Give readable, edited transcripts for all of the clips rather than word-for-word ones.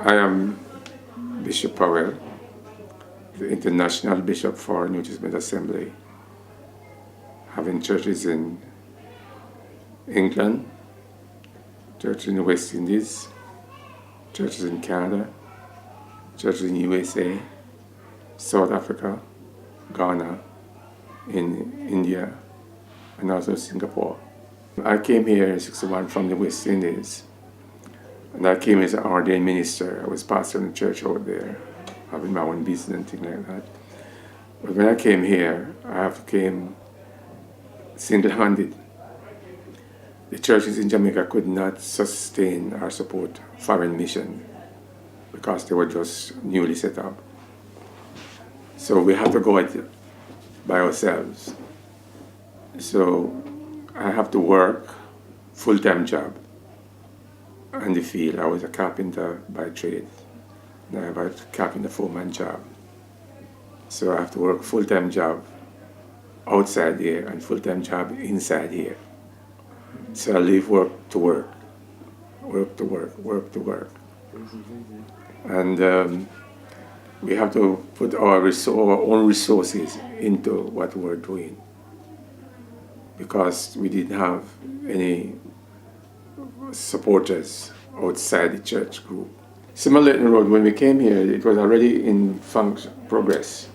I am Bishop Powell, the International Bishop for New Testament Assembly, having churches in England, churches in the West Indies, churches in Canada, churches in USA, South Africa, Ghana, in India, and also Singapore. I came here in '61 from the West Indies, and I came as an ordained minister. I was pastoring a church out there, having my own business and things like that. But when I came here, I came single-handed. The churches in Jamaica could not sustain or support foreign mission because they were just newly set up. So we had to go at it by ourselves. So I have to work full-time job in the field. I was a carpenter by trade. And I have a carpenter foreman job. So I have to work full-time job outside here and full-time job inside here. So I leave work to work, work to work, work to work. And we have to put our own resources into what we're doing because we didn't have any supporters outside the church group. Similar Road, when we came here, it was already in progress.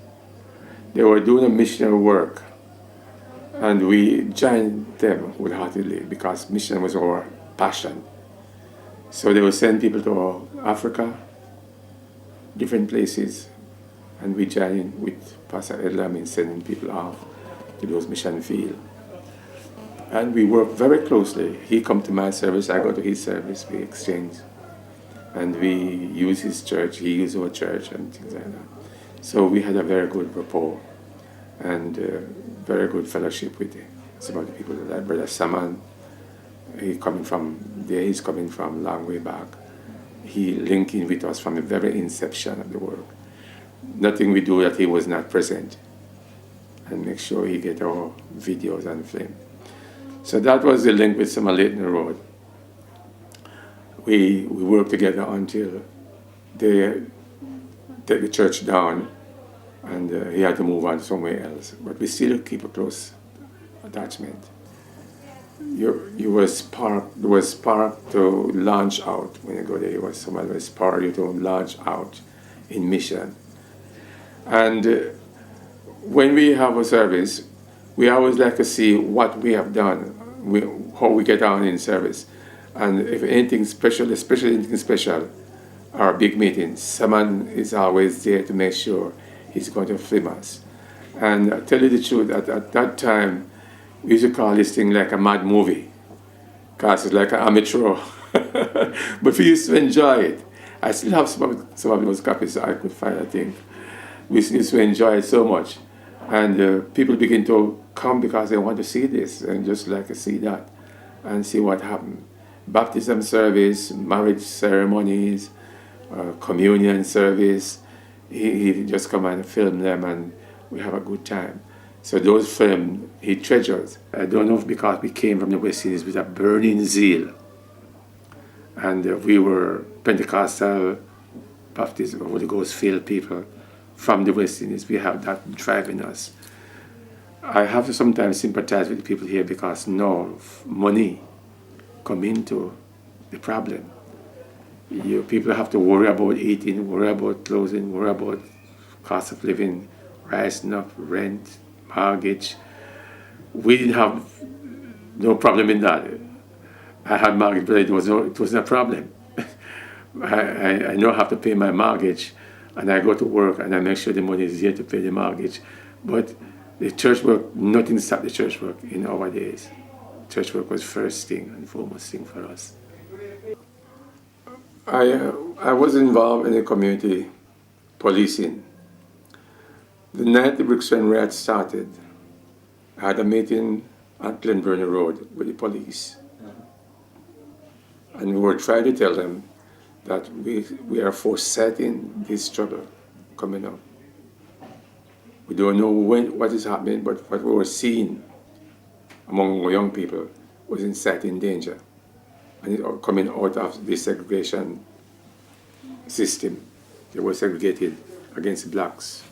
They were doing a missionary work, and we joined them wholeheartedly because mission was our passion. So they would send people to Africa, different places, and we joined in with Pastor Edlam in sending people off to those mission fields. And we worked very closely. He come to my service, I go to his service, we exchange. And we use his church, he used our church, and things like that. So we had a very good rapport and very good fellowship with some of the people, like Brother Saman. He's coming from long way back. He linked in with us from the very inception of the work. Nothing we do that he was not present, and make sure he get our videos and film. So that was the link with Samalayton Road. We worked together until they take the church down, and he had to move on somewhere else. But we still keep a close attachment. You was sparked to launch out when you go there. Someone was sparked you to launch out in mission. And when we have a service, we always like to see what we have done, how we get on in service. And if anything special, especially anything special, our big meetings, someone is always there to make sure he's going to film us. And I tell you the truth, at that time, we used to call this thing like a mad movie, because it's like an amateur. But we used to enjoy it. I still have some of those copies I could find, I think. We used to enjoy it so much. And people begin to come because they want to see this and just like to see that and see what happened. Baptism service, marriage ceremonies, communion service. He just come and film them and we have a good time. So those films he treasures. I don't know if because we came from the West Indies with a burning zeal. And we were Pentecostal, Baptist, Holy Ghost filled people from the West Indies. We have that driving us. I have to sometimes sympathize with the people here because now money come into the problem. People have to worry about eating, worry about clothing, worry about cost of living, rising up, rent, mortgage. We didn't have no problem in that. I had mortgage, but it wasn't a problem. I know I have to pay my mortgage, and I go to work and I make sure the money is here to pay the mortgage. But the church work, nothing stopped the church work in our days. Church work was first thing and foremost thing for us. I was involved in the community policing. The night the Brixton riot started, I had a meeting at Glenburnie Road with the police. And we were trying to tell them that we are foreseeing this struggle coming up. We don't know what is happening, but what we were seeing among young people was inciting danger. And it coming out of the segregation system. They were segregated against blacks.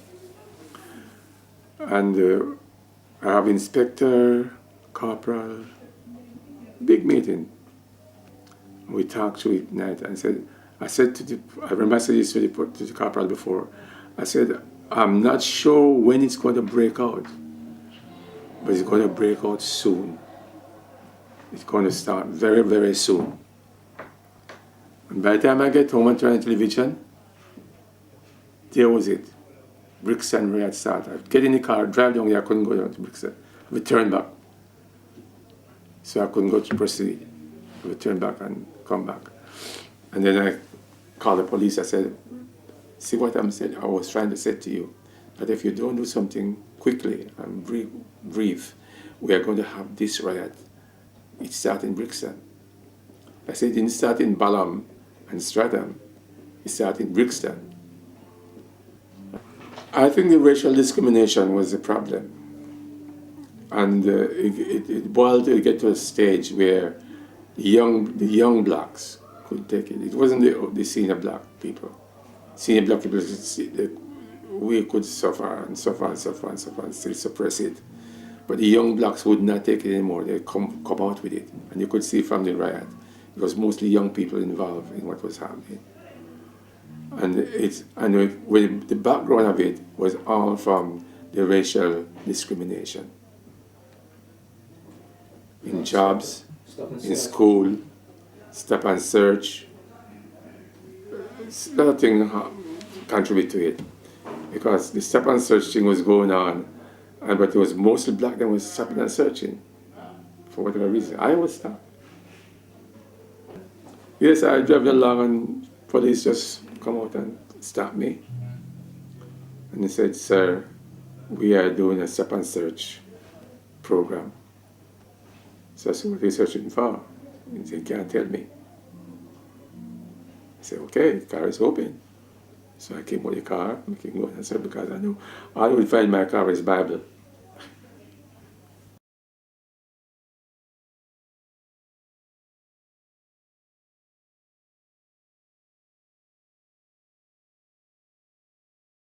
And I have inspector, corporal, big meeting. We talked through it night and I remember I said this to the corporal before. I said, I'm not sure when it's going to break out, but it's going to break out soon. It's going to start very, very soon. And by the time I get home and turn on television, there was it. Brixton riot started. I'd get in the car, drive down there, I couldn't go down to Brixton. I would turn back. So I couldn't go to proceed. I would turn back and come back. And then I called the police. I said, see what I was trying to say to you, that if you don't do something quickly and brief, we are going to have this riot. It started in Brixton. I said it didn't start in Balham and Stratham. It started in Brixton. I think the racial discrimination was the problem. And it boiled to get to a stage where the young blacks could take it. It wasn't the senior black people. Senior black people, we could suffer and suffer and suffer and suffer and still suppress it. But the young blacks would not take it anymore. They'd come out with it. And you could see from the riot, it was mostly young people involved in what was happening. And the background of it was all from the racial discrimination. In jobs, in school, stop and search. A lot of things contribute to it. Because the stop and search thing was going on, but it was mostly black that was stopping and searching. For whatever reason. I was stopped. Yes, I drove along and police just come out and stop me. And they said, sir, we are doing a stop and search program. So I said, what are you searching for? He said, can't tell me. I said, okay, the car is open. So I came out of the car, I came out and said, because I knew all I would find in my car is Bible.